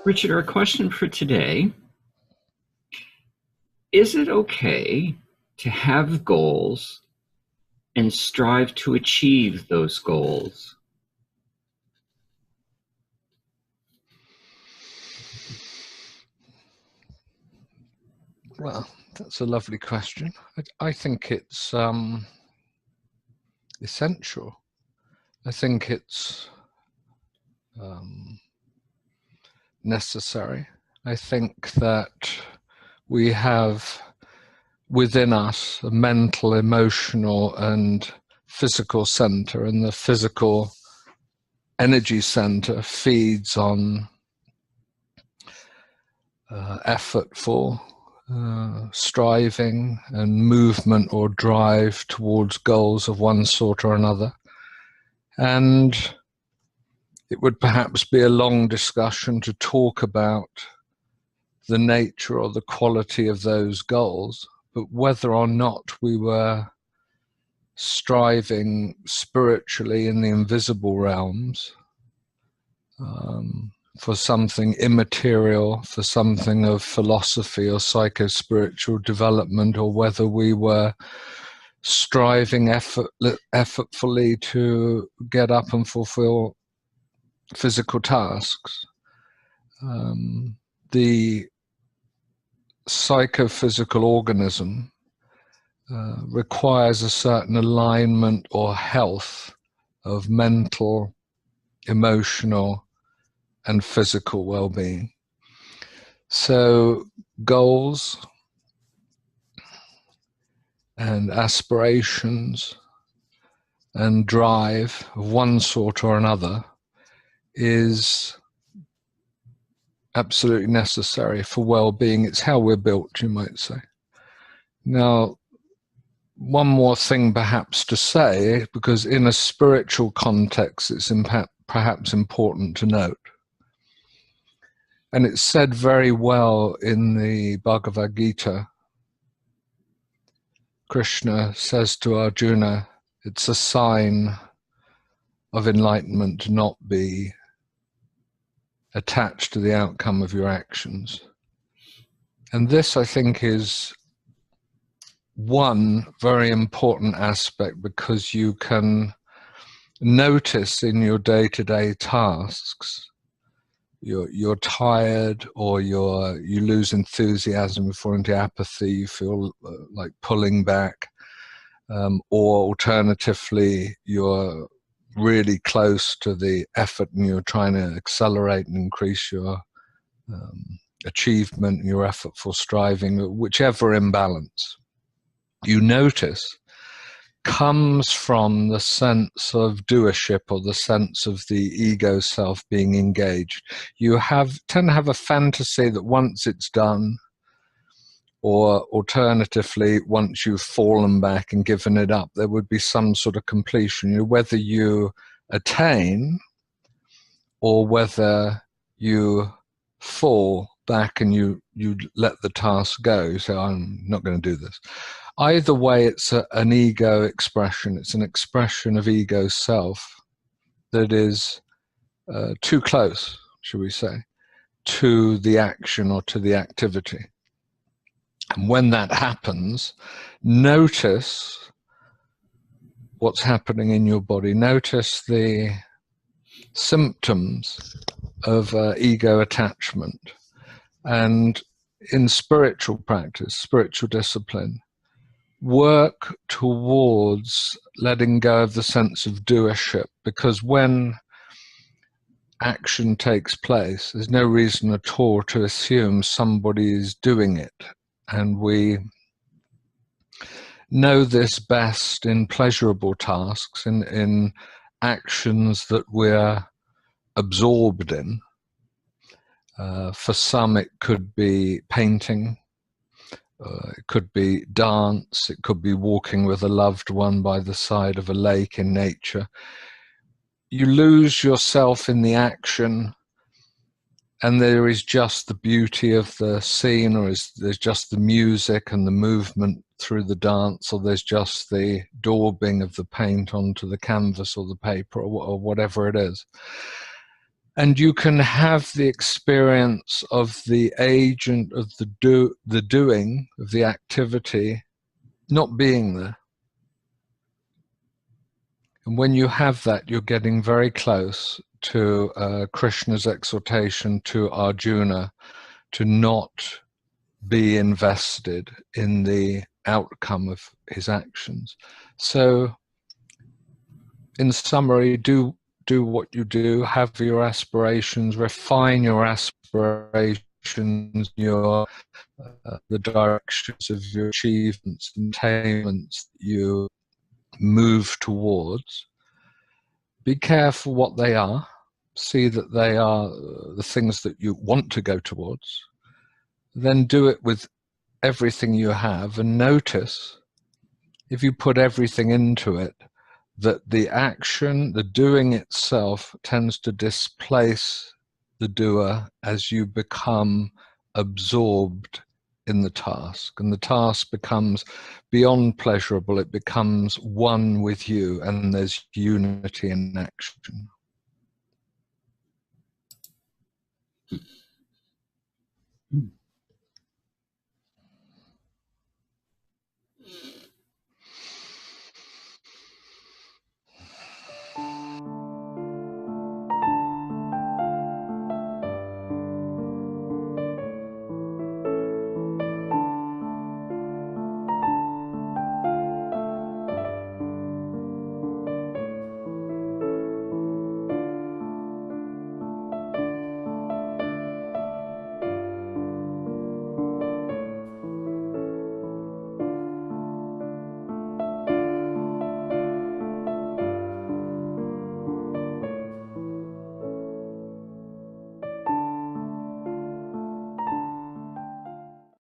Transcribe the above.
Richard, our question for today, is it okay to have goals and strive to achieve those goals? Well, that's a lovely question. I think it's essential. I think it's necessary. I think that we have within us a mental, emotional, and physical center, and the physical energy center feeds on effortful striving and movement or drive towards goals of one sort or another. And it would perhaps be a long discussion to talk about the nature or the quality of those goals, but whether or not we were striving spiritually in the invisible realms for something immaterial, for something of philosophy or psycho-spiritual development, or whether we were striving effortfully to get up and fulfill physical tasks. The psychophysical organism requires a certain alignment or health of mental, emotional, and physical well-being. So goals and aspirations and drive of one sort or another is absolutely necessary for well-being. It's how we're built, you might say. Now, one more thing perhaps to say, because in a spiritual context it's perhaps important to note, and it's said very well in the Bhagavad Gita. Krishna says to Arjuna, it's a sign of enlightenment to not be attached to the outcome of your actions. And this, I think, is one very important aspect, because you can notice in your day-to-day tasks you're tired, or you lose enthusiasm, you fall into apathy, you feel like pulling back, or alternatively you're really close to the effort and you're trying to accelerate and increase your achievement and your effortful striving, whichever imbalance you notice comes from the sense of doership, or the sense of the ego self being engaged. You tend to have a fantasy that once it's done, or alternatively, once you've fallen back and given it up, there would be some sort of completion. Whether you attain or whether you fall back and you let the task go, you say, I'm not going to do this. Either way, it's an ego expression. It's an expression of ego self that is too close, should we say, to the action or to the activity. And when that happens, notice what's happening in your body. Notice the symptoms of ego attachment. And in spiritual practice, spiritual discipline, work towards letting go of the sense of doership, because when action takes place, there's no reason at all to assume somebody is doing it. And we know this best in pleasurable tasks, in actions that we're absorbed in. For some, it could be painting. It could be dance, it could be walking with a loved one by the side of a lake in nature. You lose yourself in the action, and there is just the beauty of the scene, or there's just the music and the movement through the dance, or there's just the daubing of the paint onto the canvas or the paper, or whatever it is. And you can have the experience of the agent of the doing, of the activity, not being there. And when you have that, you're getting very close to Krishna's exhortation to Arjuna to not be invested in the outcome of his actions. So, in summary, do what you do, have your aspirations, refine your aspirations, your the directions of your achievements and attainments that you move towards. Be careful what they are. See that they are the things that you want to go towards. Then do it with everything you have, and notice, if you put everything into it, that the action, the doing itself, tends to displace the doer as you become absorbed in the task. And the task becomes beyond pleasurable, it becomes one with you, and there's unity in action.